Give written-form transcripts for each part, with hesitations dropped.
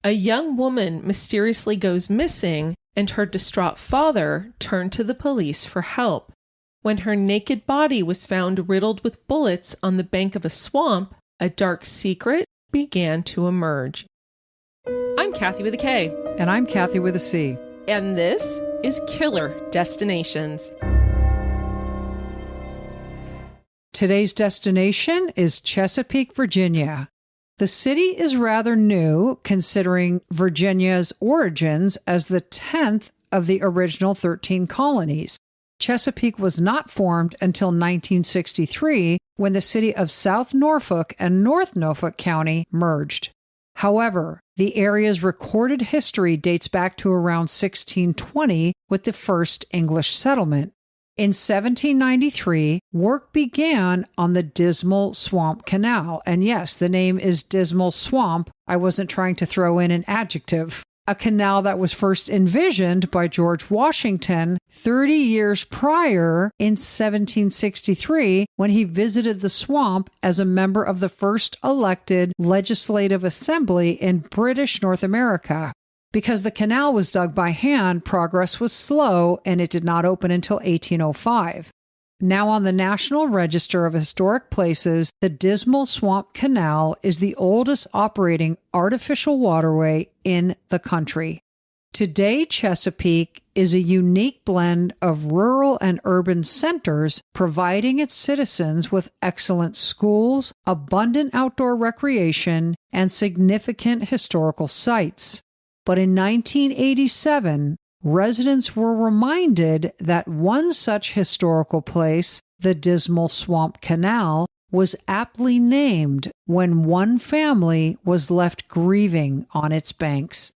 A young woman mysteriously goes missing, and her distraught father turned to the police for help. When her naked body was found riddled with bullets on the bank of a swamp, a dark secret began to emerge. I'm Kathy with a K. And I'm Kathy with a C. And this is Killer Destinations. Today's destination is Chesapeake, Virginia. The city is rather new, considering Virginia's origins as the 10th of the original 13 colonies. Chesapeake was not formed until 1963, when the city of South Norfolk and North Norfolk County merged. However, the area's recorded history dates back to around 1620 with the first English settlement. In 1793, work began on the Dismal Swamp Canal. And yes, the name is Dismal Swamp. I wasn't trying to throw in an adjective. A canal that was first envisioned by George Washington 30 years prior in 1763 when he visited the swamp as a member of the first elected legislative assembly in British North America. Because the canal was dug by hand, progress was slow and it did not open until 1805. Now on the National Register of Historic Places, the Dismal Swamp Canal is the oldest operating artificial waterway in the country. Today, Chesapeake is a unique blend of rural and urban centers, providing its citizens with excellent schools, abundant outdoor recreation, and significant historical sites. But in 1987, residents were reminded that one such historical place, the Dismal Swamp Canal, was aptly named when one family was left grieving on its banks.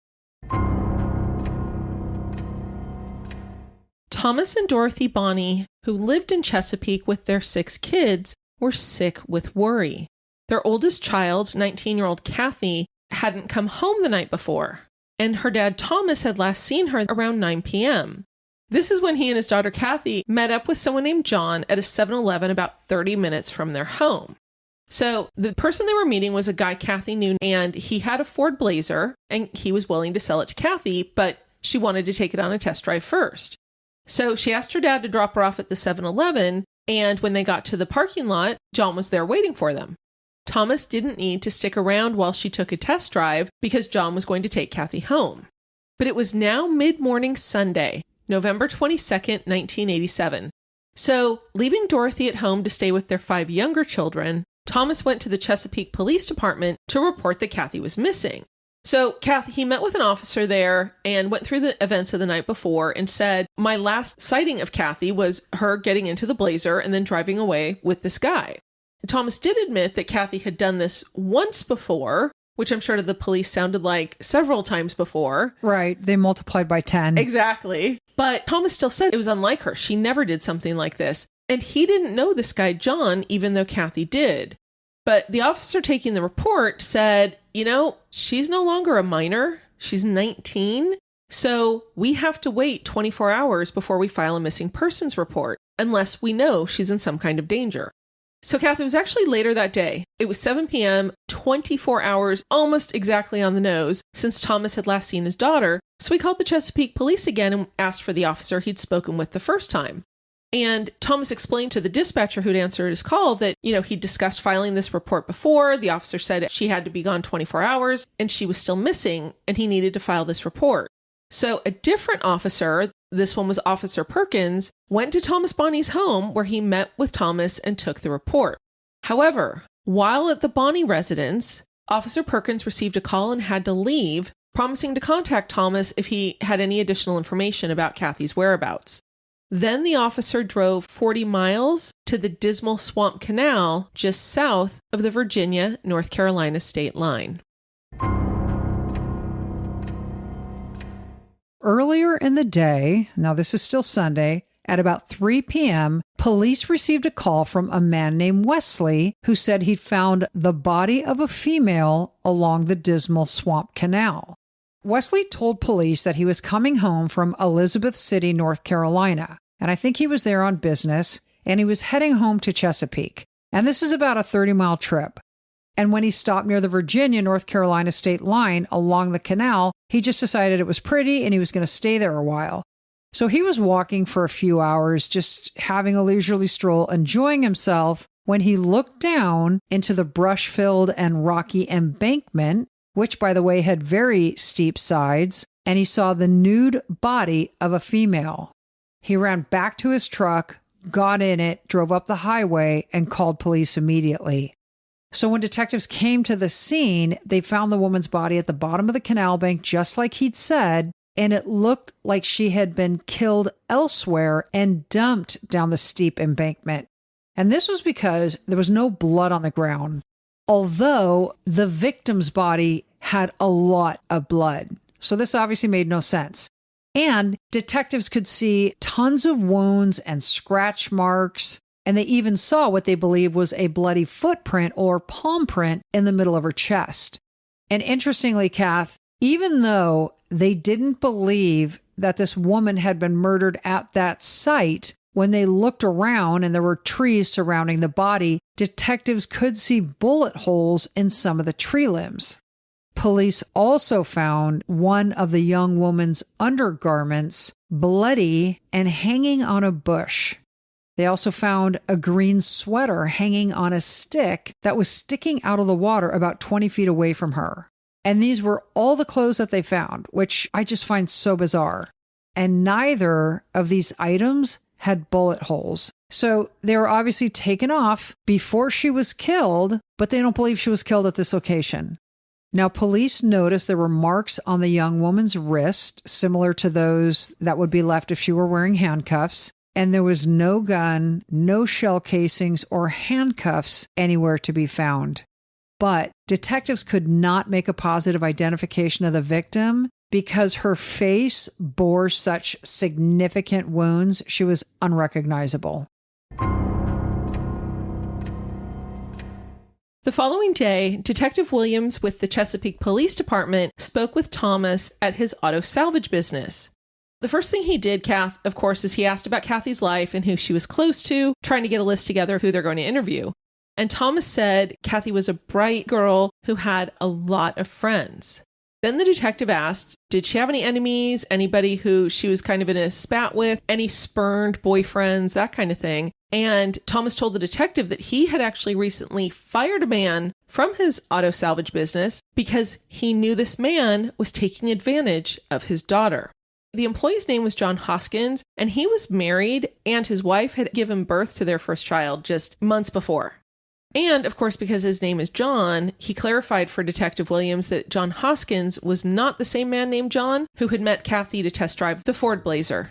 Thomas and Dorothy Bonney, who lived in Chesapeake with their 6 kids, were sick with worry. Their oldest child, 19-year-old Kathy, hadn't come home the night before, and her dad Thomas had last seen her around 9 p.m. This is when he and his daughter Kathy met up with someone named John at a 7-Eleven about 30 minutes from their home. So the person they were meeting was a guy Kathy knew, and he had a Ford Blazer, and he was willing to sell it to Kathy, but she wanted to take it on a test drive first. So she asked her dad to drop her off at the 7-Eleven, and when they got to the parking lot, John was there waiting for them. Thomas didn't need to stick around while she took a test drive because John was going to take Kathy home. But it was now mid-morning Sunday, November 22nd, 1987. So, leaving Dorothy at home to stay with their 5 younger children, Thomas went to the Chesapeake Police Department to report that Kathy was missing. So, he met with an officer there and went through the events of the night before and said, my last sighting of Kathy was her getting into the Blazer and then driving away with this guy. Thomas did admit that Kathy had done this once before, which I'm sure to the police sounded like several times before. Right. They multiplied by 10. Exactly. But Thomas still said it was unlike her. She never did something like this. And he didn't know this guy, John, even though Kathy did. But the officer taking the report said, she's no longer a minor. She's 19. So we have to wait 24 hours before we file a missing persons report, unless we know she's in some kind of danger. So Kathy was actually later that day. It was 7 p.m., 24 hours, almost exactly on the nose, since Thomas had last seen his daughter. So he called the Chesapeake police again and asked for the officer he'd spoken with the first time. And Thomas explained to the dispatcher who'd answered his call that, he'd discussed filing this report before. The officer said she had to be gone 24 hours and she was still missing and he needed to file this report. So a different officer, this one was Officer Perkins, went to Thomas Bonney's home where he met with Thomas and took the report. However, while at the Bonney residence, Officer Perkins received a call and had to leave, promising to contact Thomas if he had any additional information about Kathy's whereabouts. Then the officer drove 40 miles to the Dismal Swamp Canal just south of the Virginia-North Carolina state line. Earlier in the day, now this is still Sunday, at about 3 p.m., police received a call from a man named Wesley who said he'd found the body of a female along the Dismal Swamp Canal. Wesley told police that he was coming home from Elizabeth City, North Carolina, and I think he was there on business, and he was heading home to Chesapeake. And this is about a 30-mile trip. And when he stopped near the Virginia-North Carolina state line along the canal, he just decided it was pretty and he was going to stay there a while. So he was walking for a few hours, just having a leisurely stroll, enjoying himself, when he looked down into the brush-filled and rocky embankment, which, by the way, had very steep sides, and he saw the nude body of a female. He ran back to his truck, got in it, drove up the highway, and called police immediately. So when detectives came to the scene, they found the woman's body at the bottom of the canal bank, just like he'd said, and it looked like she had been killed elsewhere and dumped down the steep embankment. And this was because there was no blood on the ground, although the victim's body had a lot of blood. So this obviously made no sense. And detectives could see tons of wounds and scratch marks, and they even saw what they believed was a bloody footprint or palm print in the middle of her chest. And interestingly, Kath, even though they didn't believe that this woman had been murdered at that site, when they looked around and there were trees surrounding the body, detectives could see bullet holes in some of the tree limbs. Police also found one of the young woman's undergarments bloody and hanging on a bush. They also found a green sweater hanging on a stick that was sticking out of the water about 20 feet away from her. And these were all the clothes that they found, which I just find so bizarre. And neither of these items had bullet holes. So they were obviously taken off before she was killed, but they don't believe she was killed at this location. Now, police noticed there were marks on the young woman's wrist, similar to those that would be left if she were wearing handcuffs. And there was no gun, no shell casings, or handcuffs anywhere to be found. But detectives could not make a positive identification of the victim because her face bore such significant wounds, she was unrecognizable. The following day, Detective Williams with the Chesapeake Police Department spoke with Thomas at his auto salvage business. The first thing he did, Kath, of course, is he asked about Kathy's life and who she was close to, trying to get a list together of who they're going to interview. And Thomas said Kathy was a bright girl who had a lot of friends. Then the detective asked, did she have any enemies, anybody who she was kind of in a spat with, any spurned boyfriends, that kind of thing. And Thomas told the detective that he had actually recently fired a man from his auto salvage business because he knew this man was taking advantage of his daughter. The employee's name was John Hoskins, and he was married, and his wife had given birth to their first child just months before. And, of course, because his name is John, he clarified for Detective Williams that John Hoskins was not the same man named John who had met Kathy to test drive the Ford Blazer.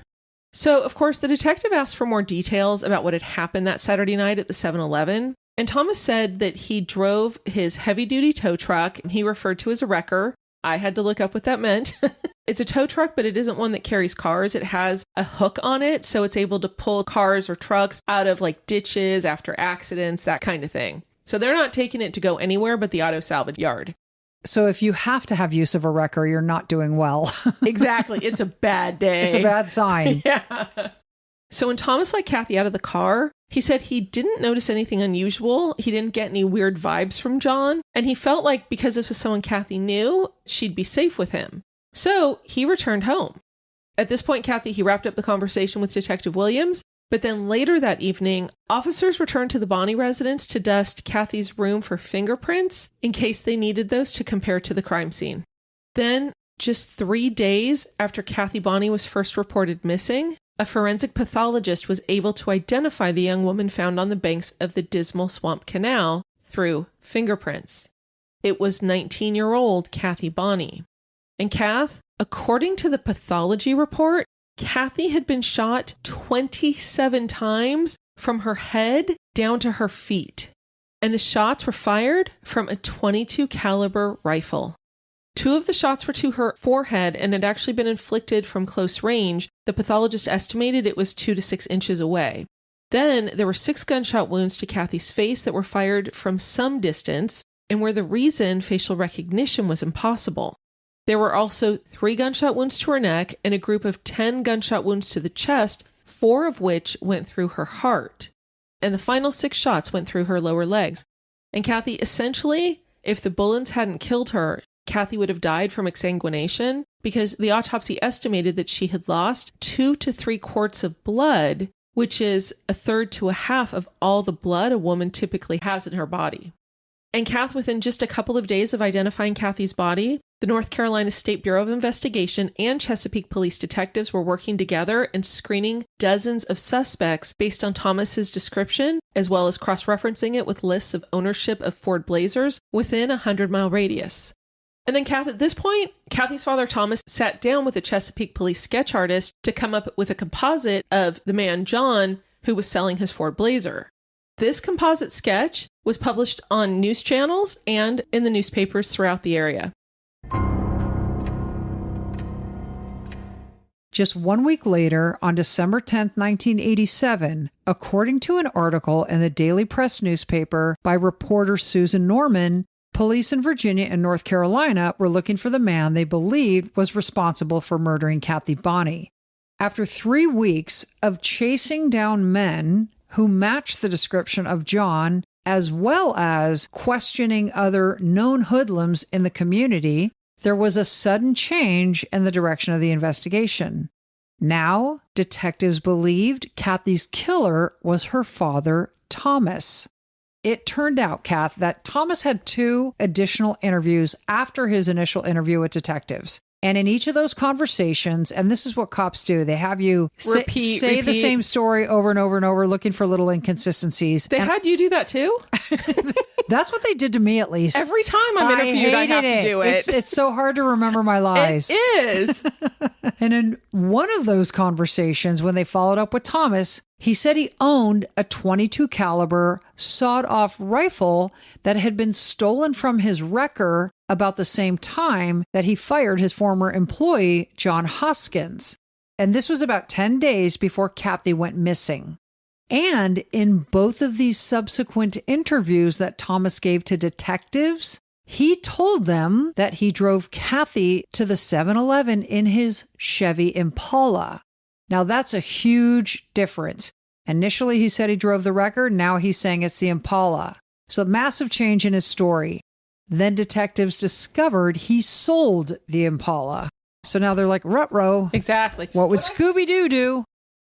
So, of course, the detective asked for more details about what had happened that Saturday night at the 7-Eleven, and Thomas said that he drove his heavy-duty tow truck, he referred to as a wrecker. I had to look up what that meant. It's a tow truck, but it isn't one that carries cars. It has a hook on it, so it's able to pull cars or trucks out of like ditches after accidents, that kind of thing. So they're not taking it to go anywhere but the auto salvage yard. So if you have to have use of a wrecker, you're not doing well. Exactly. It's a bad day. It's a bad sign. Yeah. So when Thomas let Kathy out of the car, he said he didn't notice anything unusual. He didn't get any weird vibes from John. And he felt like because if it was someone Kathy knew, she'd be safe with him. So he returned home. At this point, Kathy, he wrapped up the conversation with Detective Williams. But then later that evening, officers returned to the Bonney residence to dust Kathy's room for fingerprints in case they needed those to compare to the crime scene. Then, just 3 days after Kathy Bonney was first reported missing, a forensic pathologist was able to identify the young woman found on the banks of the Dismal Swamp Canal through fingerprints. It was 19-year-old Kathy Bonney. And Kath, according to the pathology report, Kathy had been shot 27 times from her head down to her feet. And the shots were fired from a .22 caliber rifle. 2 of the shots were to her forehead and had actually been inflicted from close range. The pathologist estimated it was 2 to 6 inches away. Then there were 6 gunshot wounds to Kathy's face that were fired from some distance and were the reason facial recognition was impossible. There were also 3 gunshot wounds to her neck and a group of 10 gunshot wounds to the chest, 4 of which went through her heart. And the final 6 shots went through her lower legs. And Kathy, essentially, if the bullets hadn't killed her, Kathy would have died from exsanguination because the autopsy estimated that she had lost 2 to 3 quarts of blood, which is 1/3 to 1/2 of all the blood a woman typically has in her body. And Kath, within just a couple of days of identifying Kathy's body, the North Carolina State Bureau of Investigation and Chesapeake police detectives were working together and screening dozens of suspects based on Thomas's description, as well as cross-referencing it with lists of ownership of Ford Blazers within a 100-mile radius. And then at this point, Kathy's father, Thomas, sat down with a Chesapeake police sketch artist to come up with a composite of the man, John, who was selling his Ford Blazer. This composite sketch was published on news channels and in the newspapers throughout the area. Just 1 week later, on December 10th, 1987, according to an article in the Daily Press newspaper by reporter Susan Norman, police in Virginia and North Carolina were looking for the man they believed was responsible for murdering Kathy Bonney. After 3 weeks of chasing down men who matched the description of John, as well as questioning other known hoodlums in the community, there was a sudden change in the direction of the investigation. Now, detectives believed Kathy's killer was her father, Thomas. It turned out, Kath, that Thomas had 2 additional interviews after his initial interview with detectives. And in each of those conversations, and this is what cops do, they have you say the same story over and over and over, looking for little inconsistencies. They had you do that too? That's what they did to me, at least. Every time I'm interviewed, I have to do it. It's so hard to remember my lies. It is. And in one of those conversations, when they followed up with Thomas, he said he owned a .22 caliber sawed-off rifle that had been stolen from his wrecker about the same time that he fired his former employee, John Hoskins. And this was about 10 days before Kathy went missing. And in both of these subsequent interviews that Thomas gave to detectives, he told them that he drove Kathy to the 7-Eleven in his Chevy Impala. Now, that's a huge difference. Initially, he said he drove the wrecker. Now he's saying it's the Impala. So massive change in his story. Then detectives discovered he sold the Impala. So now they're like, ruh-roh. Exactly. What would Scooby-Doo do?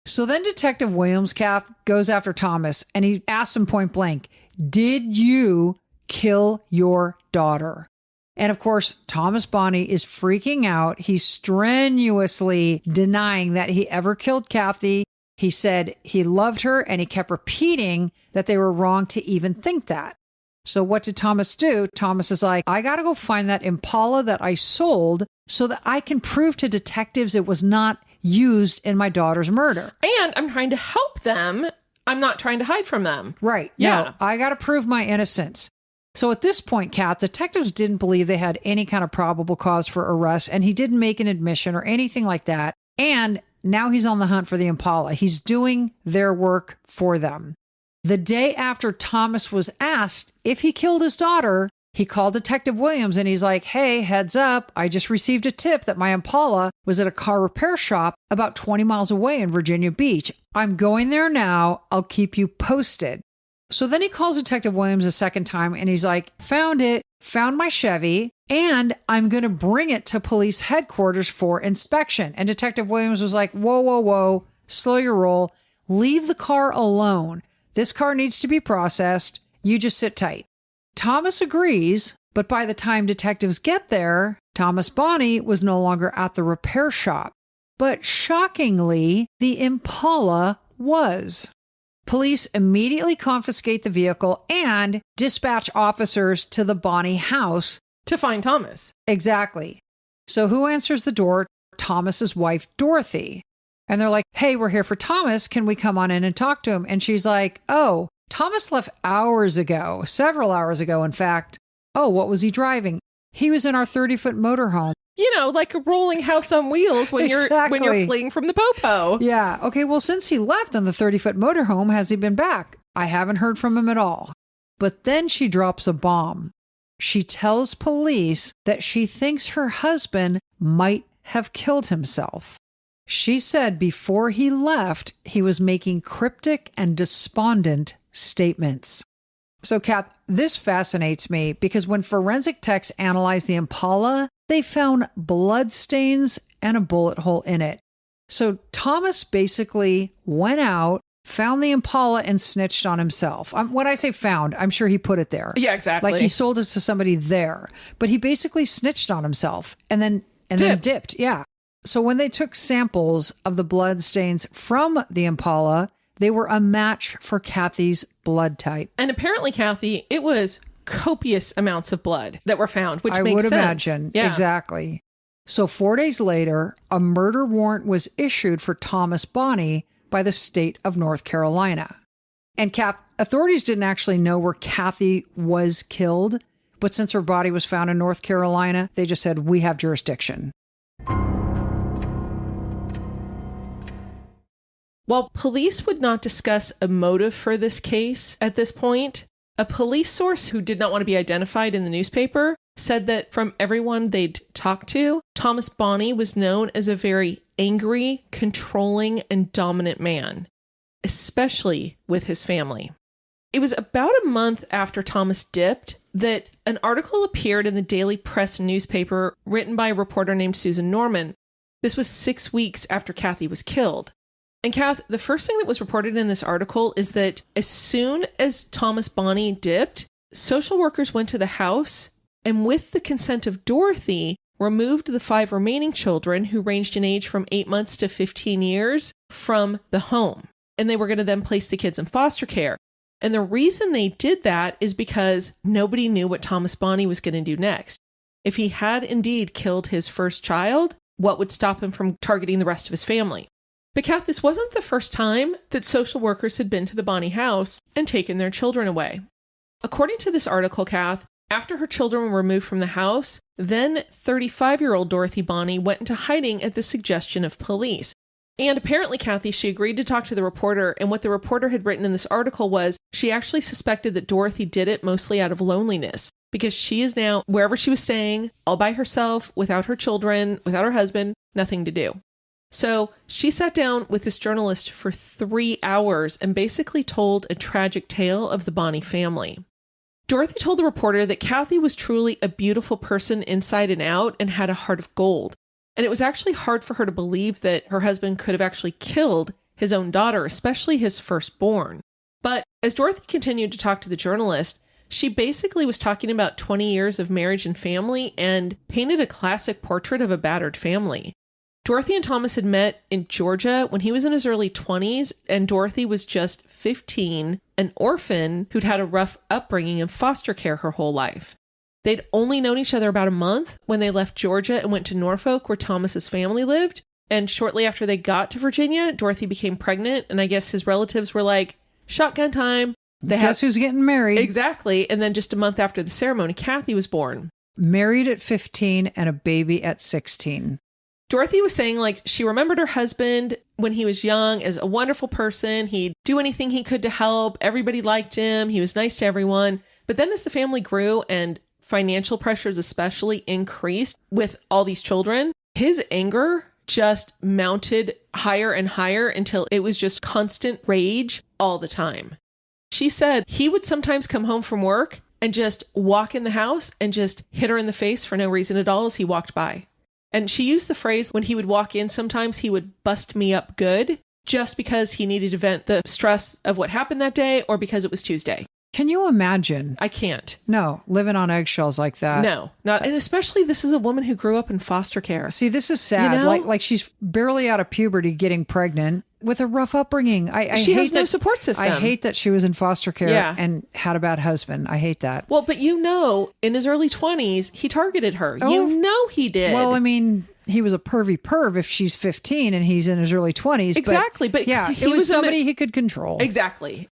So then Detective Williams, Kath, goes after Thomas, and he asks him point blank, did you kill your daughter? And of course, Thomas Bonney is freaking out. He's strenuously denying that he ever killed Kathy. He said he loved her, and he kept repeating that they were wrong to even think that. So what did Thomas do? Thomas is like, I got to go find that Impala that I sold so that I can prove to detectives it was not used in my daughter's murder. And I'm trying to help them. I'm not trying to hide from them. Right. Yeah. No, I got to prove my innocence. So at this point, Kat, detectives didn't believe they had any kind of probable cause for arrest, and he didn't make an admission or anything like that. And now he's on the hunt for the Impala. He's doing their work for them. The day after Thomas was asked if he killed his daughter, he called Detective Williams and he's like, hey, heads up, I just received a tip that my Impala was at a car repair shop about 20 miles away in Virginia Beach. I'm going there now. I'll keep you posted. So then he calls Detective Williams a second time and he's like, found it, found my Chevy, and I'm going to bring it to police headquarters for inspection. And Detective Williams was like, whoa, whoa, whoa, slow your roll. Leave the car alone. This car needs to be processed. You just sit tight. Thomas agrees, but by the time detectives get there, Thomas Bonney was no longer at the repair shop. But shockingly, the Impala was. Police immediately confiscate the vehicle and dispatch officers to the Bonney house. To find Thomas. Exactly. So who answers the door? Thomas's wife, Dorothy. And they're like, hey, we're here for Thomas. Can we come on in and talk to him? And she's like, oh, Thomas left hours ago, several hours ago, in fact. Oh, what was he driving? He was in our 30-foot motorhome. You know, like a rolling house on wheels when Exactly. you're fleeing from the popo. Yeah. Okay, well, since he left on the 30-foot motorhome, has he been back? I haven't heard from him at all. But then she drops a bomb. She tells police that she thinks her husband might have killed himself. She said before he left, he was making cryptic and despondent statements. So, Kath, this fascinates me because when forensic techs analyzed the Impala, they found blood stains and a bullet hole in it. So Thomas basically went out, found the Impala, and snitched on himself. When I say found, I'm sure he put it there. Yeah, exactly. Like he sold it to somebody there. But he basically snitched on himself and then dipped. Yeah. So when they took samples of the blood stains from the Impala, they were a match for Kathy's blood type. And apparently, Kathy, it was copious amounts of blood that were found, which I makes would sense. imagine. Yeah. Exactly. So 4 days later, a murder warrant was issued for Thomas Bonney by the state of North Carolina. And authorities didn't actually know where Kathy was killed, but since her body was found in North Carolina, they just said, we have jurisdiction. While police would not discuss a motive for this case at this point, a police source who did not want to be identified in the newspaper said that from everyone they'd talked to, Thomas Bonney was known as a very angry, controlling, and dominant man, especially with his family. It was about a month after Thomas dipped that an article appeared in the Daily Press newspaper written by a reporter named Susan Norman. This was 6 weeks after Kathy was killed. And Kath, the first thing that was reported in this article is that as soon as Thomas Bonney dipped, social workers went to the house and with the consent of Dorothy, removed the 5 remaining children who ranged in age from 8 months to 15 years from the home. And they were going to then place the kids in foster care. And the reason they did that is because nobody knew what Thomas Bonney was going to do next. If he had indeed killed his first child, what would stop him from targeting the rest of his family? But Kath, this wasn't the first time that social workers had been to the Bonney house and taken their children away. According to this article, Kath, after her children were removed from the house, then 35-year-old Dorothy Bonney went into hiding at the suggestion of police. And apparently, Kathy, she agreed to talk to the reporter, and what the reporter had written in this article was she actually suspected that Dorothy did it mostly out of loneliness, because she is now, wherever she was staying, all by herself, without her children, without her husband, nothing to do. So she sat down with this journalist for 3 hours and basically told a tragic tale of the Bonney family. Dorothy told the reporter that Kathy was truly a beautiful person inside and out and had a heart of gold. And it was actually hard for her to believe that her husband could have actually killed his own daughter, especially his firstborn. But as Dorothy continued to talk to the journalist, she basically was talking about 20 years of marriage and family and painted a classic portrait of a battered family. Dorothy and Thomas had met in Georgia when he was in his early 20s, and Dorothy was just 15, an orphan who'd had a rough upbringing in foster care her whole life. They'd only known each other about a month when they left Georgia and went to Norfolk, where Thomas's family lived. And shortly after they got to Virginia, Dorothy became pregnant, and I guess his relatives were like, shotgun time. Guess who's getting married? Exactly. And then just a month after the ceremony, Kathy was born. Married at 15 and a baby at 16. Dorothy was saying, like, she remembered her husband when he was young as a wonderful person. He'd do anything he could to help. Everybody liked him. He was nice to everyone. But then as the family grew and financial pressures especially increased with all these children, his anger just mounted higher and higher until it was just constant rage all the time. She said he would sometimes come home from work and just walk in the house and just hit her in the face for no reason at all as he walked by. And she used the phrase when he would walk in, sometimes he would bust me up good just because he needed to vent the stress of what happened that day or because it was Tuesday. Can you imagine? I can't. No, living on eggshells like that. No, not. And especially this is a woman who grew up in foster care. See, this is sad. You know? Like she's barely out of puberty getting pregnant with a rough upbringing. She has no support system. I hate that she was in foster care and had a bad husband. I hate that. Well, but in his early 20s, he targeted her. Oh, he did. Well, I mean, he was a pervy perv if she's 15 and he's in his early 20s. Exactly. But yeah, he was somebody he could control. Exactly.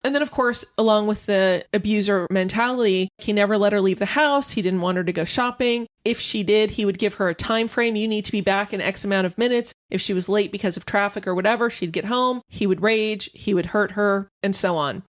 And then, of course, along with the abuser mentality, he never let her leave the house. He didn't want her to go shopping. If she did, he would give her a time frame. You need to be back in X amount of minutes. If she was late because of traffic or whatever, she'd get home. He would rage. He would hurt her and so on.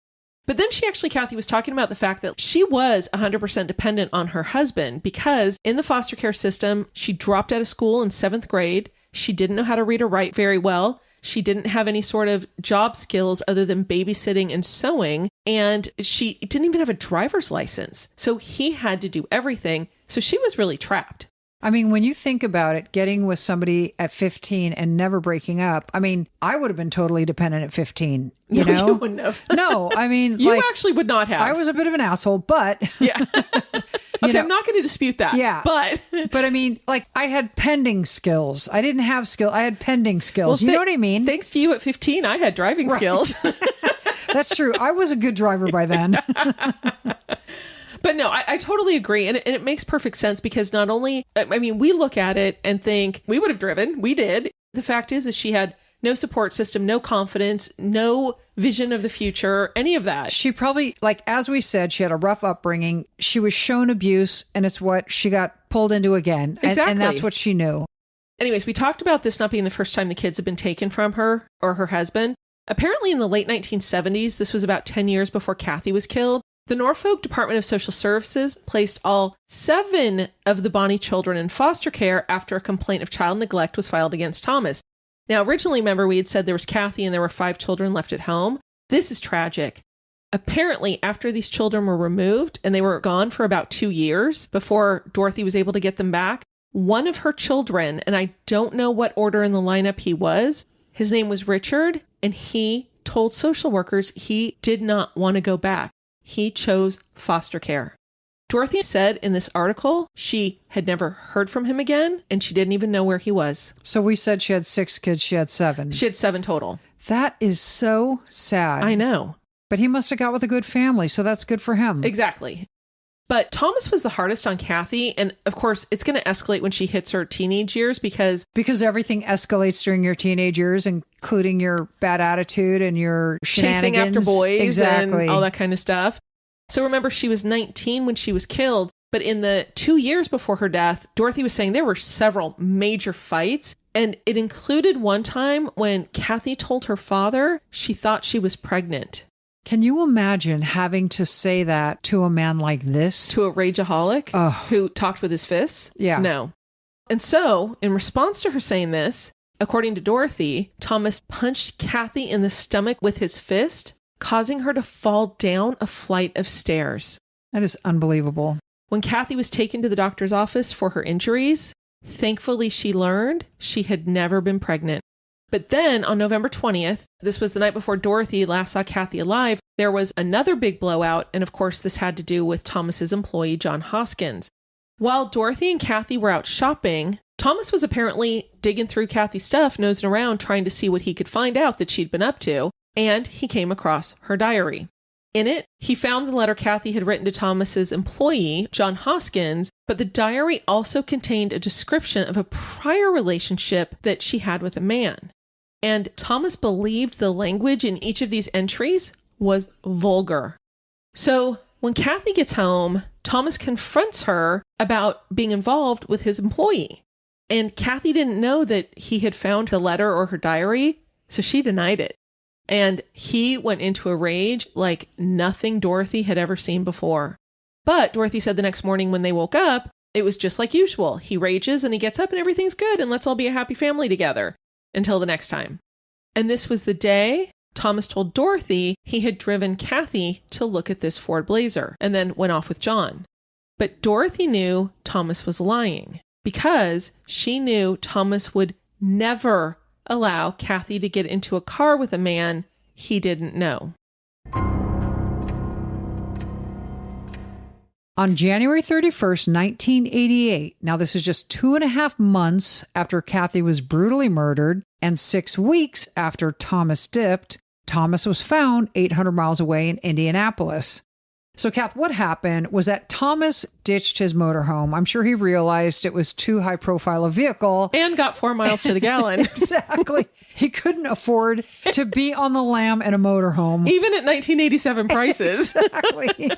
But then Kathy was talking about the fact that she was 100% dependent on her husband because in the foster care system, she dropped out of school in 7th grade. She didn't know how to read or write very well. She didn't have any sort of job skills other than babysitting and sewing. And she didn't even have a driver's license. So he had to do everything. So she was really trapped. I mean, when you think about it, getting with somebody at 15 and never breaking up, I mean, I would have been totally dependent at 15, you know? You wouldn't have. No, I mean, you actually would not have. I was a bit of an asshole, but... Yeah. Okay, I'm not going to dispute that. Yeah. But I mean, like, I had pending skills. I didn't have skill. I had pending skills. You know what I mean? Thanks to you at 15, I had driving skills. That's true. I was a good driver by then. But no, I totally agree. And it makes perfect sense because not only, I mean, we look at it and think we would have driven. We did. The fact is she had no support system, no confidence, no vision of the future, any of that. She probably, like, as we said, she had a rough upbringing. She was shown abuse and it's what she got pulled into again. Exactly. And that's what she knew. Anyways, we talked about this not being the first time the kids had been taken from her or her husband. Apparently in the late 1970s, this was about 10 years before Kathy was killed, the Norfolk Department of Social Services placed all 7 of the Bonney children in foster care after a complaint of child neglect was filed against Thomas. Now, originally, remember, we had said there was Kathy and there were 5 children left at home. This is tragic. Apparently, after these children were removed and they were gone for about 2 years before Dorothy was able to get them back, one of her children, and I don't know what order in the lineup he was, his name was Richard, and he told social workers he did not want to go back. He chose foster care. Dorothy said in this article she had never heard from him again, and she didn't even know where he was. So we said she had 6 kids. She had 7. She had 7 total. That is so sad. I know. But he must have got with a good family, so that's good for him. Exactly. But Thomas was the hardest on Kathy, and of course, it's going to escalate when she hits her teenage years because everything escalates during your teenage years, including your bad attitude and your chasing after boys exactly. and all that kind of stuff. So remember, she was 19 when she was killed, but in the 2 years before her death, Dorothy was saying there were several major fights, and it included one time when Kathy told her father she thought she was pregnant. Can you imagine having to say that to a man like this? To a rageaholic who talked with his fists? Yeah. No. And so, in response to her saying this, according to Dorothy, Thomas punched Kathy in the stomach with his fist, causing her to fall down a flight of stairs. That is unbelievable. When Kathy was taken to the doctor's office for her injuries, thankfully she learned she had never been pregnant. But then on November 20th, this was the night before Dorothy last saw Kathy alive, there was another big blowout, and of course this had to do with Thomas's employee, John Hoskins. While Dorothy and Kathy were out shopping, Thomas was apparently digging through Kathy's stuff, nosing around, trying to see what he could find out that she'd been up to, and he came across her diary. In it, he found the letter Kathy had written to Thomas's employee, John Hoskins, but the diary also contained a description of a prior relationship that she had with a man. And Thomas believed the language in each of these entries was vulgar. So when Kathy gets home, Thomas confronts her about being involved with his employee. And Kathy didn't know that he had found the letter or her diary, so she denied it. And he went into a rage like nothing Dorothy had ever seen before. But Dorothy said the next morning when they woke up, it was just like usual. He rages and he gets up and everything's good and let's all be a happy family together. Until the next time. And this was the day Thomas told Dorothy he had driven Kathy to look at this Ford Blazer and then went off with John. But Dorothy knew Thomas was lying because she knew Thomas would never allow Kathy to get into a car with a man he didn't know. On January 31st, 1988, now this is just 2.5 months after Kathy was brutally murdered and 6 weeks after Thomas dipped, Thomas was found 800 miles away in Indianapolis. So, Kath, what happened was that Thomas ditched his motorhome. I'm sure he realized it was too high-profile a vehicle. And got 4 miles to the gallon. Exactly. He couldn't afford to be on the lam in a motorhome. Even at 1987 prices. Exactly.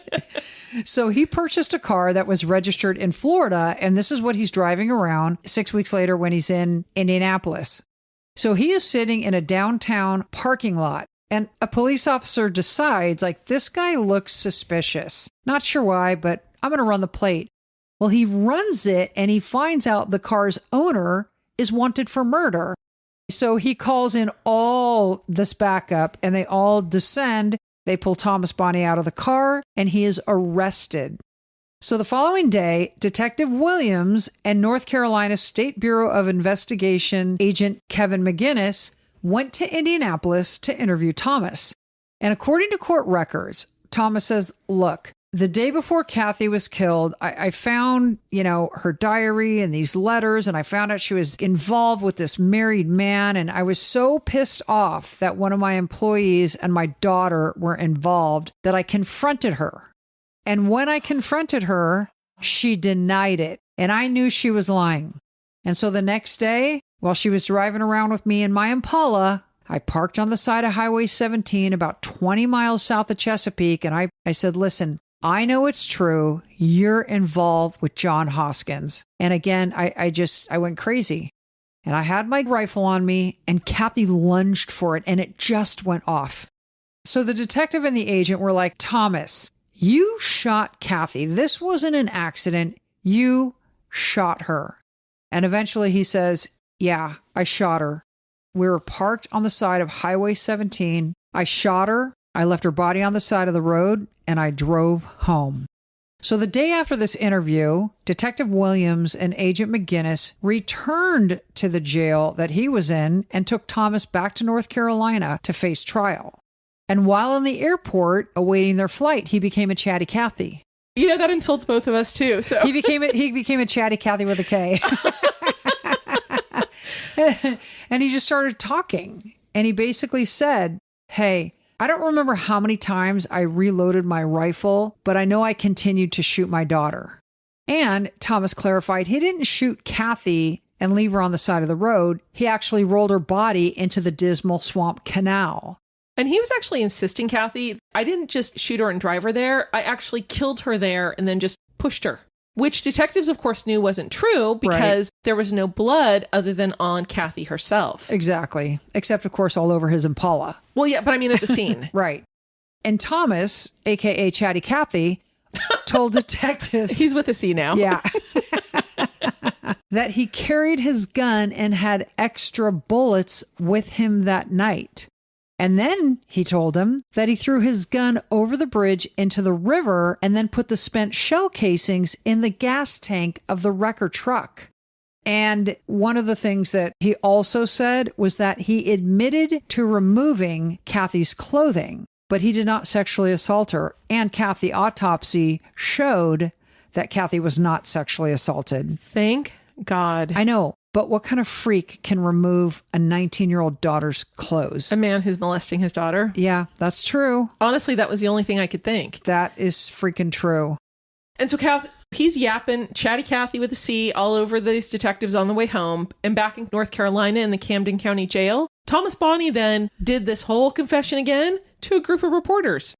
So he purchased a car that was registered in Florida, and this is what he's driving around 6 weeks later when he's in Indianapolis. So he is sitting in a downtown parking lot. And a police officer decides, like, this guy looks suspicious. Not sure why, but I'm going to run the plate. Well, he runs it and he finds out the car's owner is wanted for murder. So he calls in all this backup and they all descend. They pull Thomas Bonney out of the car and he is arrested. So the following day, Detective Williams and North Carolina State Bureau of Investigation agent Kevin McGinnis went to Indianapolis to interview Thomas. And according to court records, Thomas says, look, the day before Kathy was killed, I found, her diary and these letters, and I found out she was involved with this married man. And I was so pissed off that one of my employees and my daughter were involved that I confronted her. And when I confronted her, she denied it. And I knew she was lying. And so the next day, while she was driving around with me in my Impala, I parked on the side of Highway 17 about 20 miles south of Chesapeake. And I said, listen, I know it's true. You're involved with John Hoskins. And again, I went crazy. And I had my rifle on me and Kathy lunged for it and it just went off. So the detective and the agent were like, Thomas, you shot Kathy. This wasn't an accident. You shot her. And eventually he says, yeah, I shot her. We were parked on the side of Highway 17. I shot her. I left her body on the side of the road and I drove home. So the day after this interview, Detective Williams and Agent McGinnis returned to the jail that he was in and took Thomas back to North Carolina to face trial. And while in the airport awaiting their flight, he became a chatty Cathy. That insults both of us too. So he became a chatty Cathy with a K. And he just started talking. And he basically said, hey, I don't remember how many times I reloaded my rifle, but I know I continued to shoot my daughter. And Thomas clarified he didn't shoot Kathy and leave her on the side of the road. He actually rolled her body into the Dismal Swamp Canal. And he was actually insisting, Kathy, I didn't just shoot her and drive her there. I actually killed her there and then just pushed her. Which detectives, of course, knew wasn't true because there was no blood other than on Kathy herself. Exactly. Except, of course, all over his Impala. Well, yeah, but I mean at the scene. Right. And Thomas, a.k.a. Chatty Cathy, told detectives... He's with a C now. Yeah. That he carried his gun and had extra bullets with him that night. And then he told him that he threw his gun over the bridge into the river and then put the spent shell casings in the gas tank of the wrecker truck. And one of the things that he also said was that he admitted to removing Kathy's clothing, but he did not sexually assault her. And Kathy autopsy showed that Kathy was not sexually assaulted. Thank God. I know. But what kind of freak can remove a 19-year-old daughter's clothes? A man who's molesting his daughter. Yeah, that's true. Honestly, that was the only thing I could think. That is freaking true. And so he's yapping, chatty Cathy with a C, all over these detectives on the way home. And back in North Carolina in the Camden County Jail, Thomas Bonney then did this whole confession again to a group of reporters.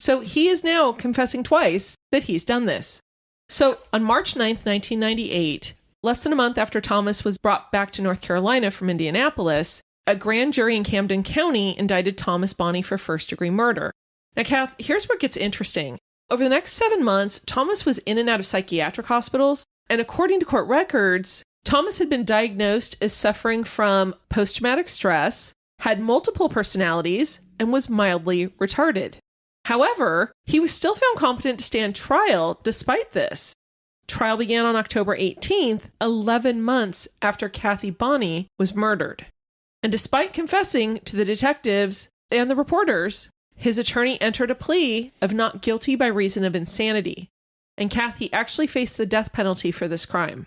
So he is now confessing twice that he's done this. So on March 9th, 1998... less than a month after Thomas was brought back to North Carolina from Indianapolis, a grand jury in Camden County indicted Thomas Bonney for first-degree murder. Now, Kath, here's where it gets interesting. Over the next 7 months, Thomas was in and out of psychiatric hospitals, and according to court records, Thomas had been diagnosed as suffering from post-traumatic stress, had multiple personalities, and was mildly retarded. However, he was still found competent to stand trial despite this. Trial began on October 18th, 11 months after Kathy Bonney was murdered. And despite confessing to the detectives and the reporters, his attorney entered a plea of not guilty by reason of insanity. And Kathy actually faced the death penalty for this crime.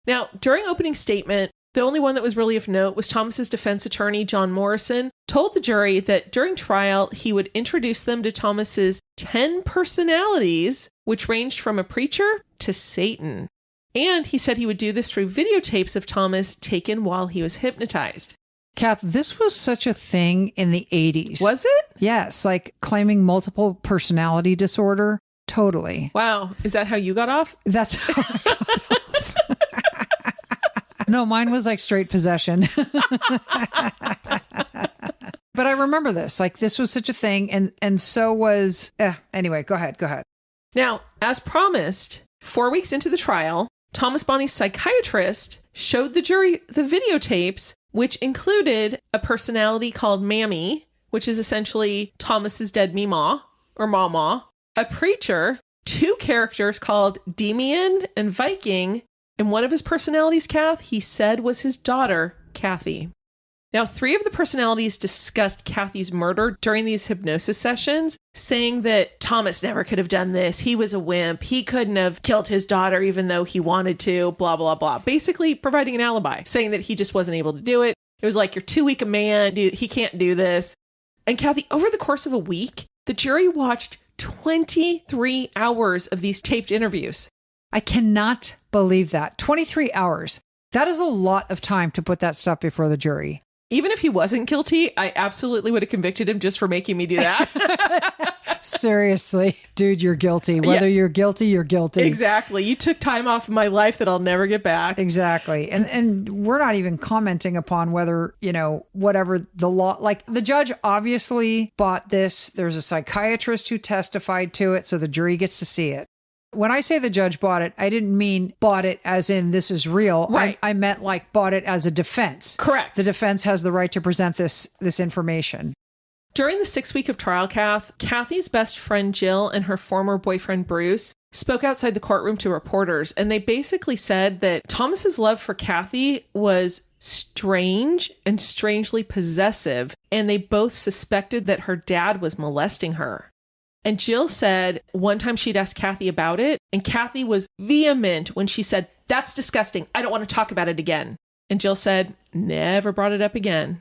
Now, during opening statement, the only one that was really of note was Thomas's defense attorney, John Morrison, told the jury that during trial, he would introduce them to Thomas's 10 personalities, which ranged from a preacher to Satan. And he said he would do this through videotapes of Thomas taken while he was hypnotized. Kath, this was such a thing in the 80s. Was it? Yes, like claiming multiple personality disorder. Totally. Wow. Is that how you got off? That's how I got off. No, mine was like straight possession. But I remember this. Like, this was such a thing. And so was... anyway, go ahead. Now, as promised, 4 weeks into the trial, Thomas Bonney's psychiatrist showed the jury the videotapes which included a personality called Mammy, which is essentially Thomas's dead Meemaw or Mama, a preacher, two characters called Demian and Viking, and one of his personalities, Kath, he said was his daughter, Kathy. Now, three of the personalities discussed Kathy's murder during these hypnosis sessions, saying that Thomas never could have done this. He was a wimp. He couldn't have killed his daughter even though he wanted to, blah, blah, blah. Basically providing an alibi, saying that he just wasn't able to do it. It was like, you're too weak a man. He can't do this. And Kathy, over the course of a week, the jury watched 23 hours of these taped interviews. I cannot believe that. 23 hours. That is a lot of time to put that stuff before the jury. Even if he wasn't guilty, I absolutely would have convicted him just for making me do that. Seriously, dude, you're guilty. Whether you're guilty, you're guilty. Exactly. You took time off of my life that I'll never get back. Exactly. And we're not even commenting upon whether, whatever the law, like the judge obviously bought this. There's a psychiatrist who testified to it, so the jury gets to see it. When I say the judge bought it, I didn't mean bought it as in this is real. Right. I meant like bought it as a defense. Correct. The defense has the right to present this information. During the 6 week of trial, Kathy's best friend Jill and her former boyfriend Bruce spoke outside the courtroom to reporters, and they basically said that Thomas's love for Kathy was strange and strangely possessive, and they both suspected that her dad was molesting her. And Jill said one time she'd asked Kathy about it, and Kathy was vehement when she said, "That's disgusting. I don't want to talk about it again." And Jill said, never brought it up again.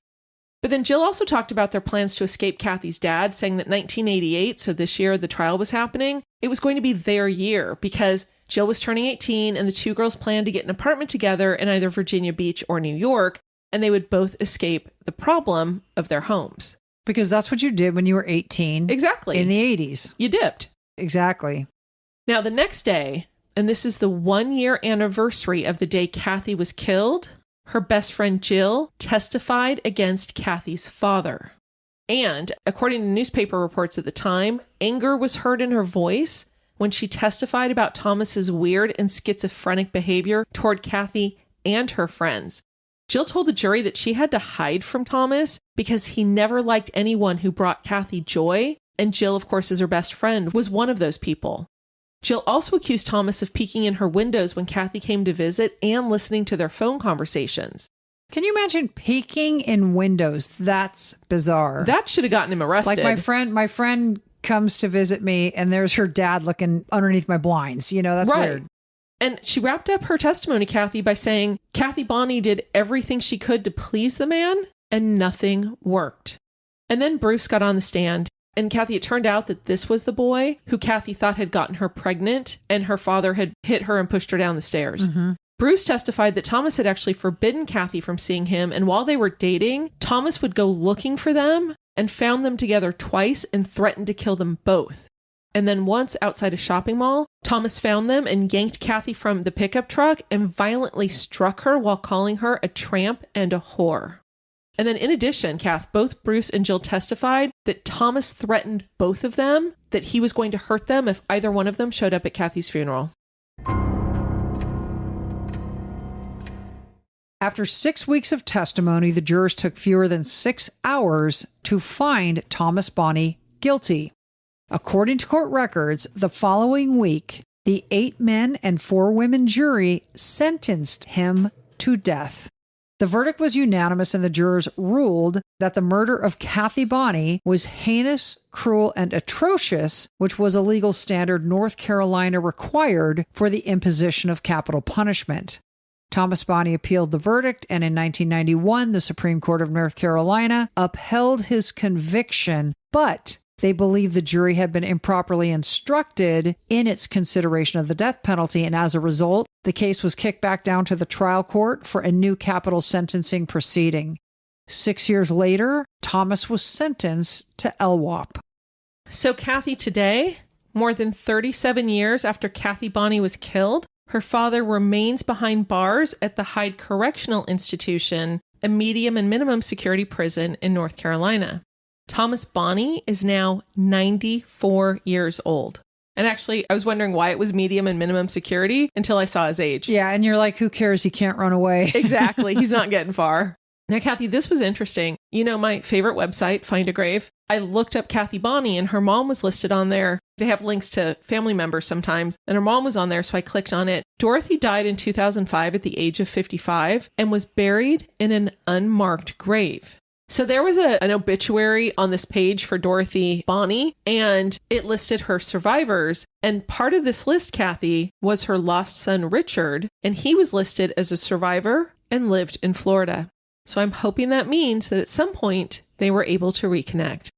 But then Jill also talked about their plans to escape Kathy's dad, saying that 1988, so this year the trial was happening, it was going to be their year because Jill was turning 18 and the two girls planned to get an apartment together in either Virginia Beach or New York, and they would both escape the problem of their homes. Because that's what you did when you were 18. Exactly. In the 80s. You dipped. Exactly. Now, the next day, and this is the 1 year anniversary of the day Kathy was killed, her best friend Jill testified against Kathy's father. And according to newspaper reports at the time, anger was heard in her voice when she testified about Thomas's weird and schizophrenic behavior toward Kathy and her friends. Jill told the jury that she had to hide from Thomas because he never liked anyone who brought Kathy joy, and Jill, of course, as her best friend, was one of those people. Jill also accused Thomas of peeking in her windows when Kathy came to visit and listening to their phone conversations. Can you imagine peeking in windows? That's bizarre. That should have gotten him arrested. Like my friend comes to visit me and there's her dad looking underneath my blinds. That's right. Weird. And she wrapped up her testimony, Kathy, by saying Kathy Bonney did everything she could to please the man and nothing worked. And then Bruce got on the stand. And Kathy, it turned out that this was the boy who Kathy thought had gotten her pregnant and her father had hit her and pushed her down the stairs. Mm-hmm. Bruce testified that Thomas had actually forbidden Kathy from seeing him. And while they were dating, Thomas would go looking for them and found them together twice and threatened to kill them both. And then once outside a shopping mall, Thomas found them and yanked Kathy from the pickup truck and violently struck her while calling her a tramp and a whore. And then in addition, Kath, both Bruce and Jill testified that Thomas threatened both of them, that he was going to hurt them if either one of them showed up at Kathy's funeral. After 6 weeks of testimony, the jurors took fewer than 6 hours to find Thomas Bonney guilty. According to court records, the following week, the 8 men and 4 women jury sentenced him to death. The verdict was unanimous, and the jurors ruled that the murder of Kathy Bonney was heinous, cruel, and atrocious, which was a legal standard North Carolina required for the imposition of capital punishment. Thomas Bonney appealed the verdict, and in 1991, the Supreme Court of North Carolina upheld his conviction, but they believe the jury had been improperly instructed in its consideration of the death penalty, and as a result, the case was kicked back down to the trial court for a new capital sentencing proceeding. 6 years later, Thomas was sentenced to LWOP. So Kathy, today, more than 37 years after Kathy Bonney was killed, her father remains behind bars at the Hyde Correctional Institution, a medium and minimum security prison in North Carolina. Thomas Bonney is now 94 years old. And actually, I was wondering why it was medium and minimum security until I saw his age. Yeah, and you're like, who cares? He can't run away. Exactly. He's not getting far. Now, Kathy, this was interesting. You know, my favorite website, Find a Grave. I looked up Kathy Bonney and her mom was listed on there. They have links to family members sometimes, and her mom was on there, so I clicked on it. Dorothy died in 2005 at the age of 55 and was buried in an unmarked grave. So there was an obituary on this page for Dorothy Bonney, and it listed her survivors. And part of this list, Kathy, was her lost son, Richard, and he was listed as a survivor and lived in Florida. So I'm hoping that means that at some point they were able to reconnect.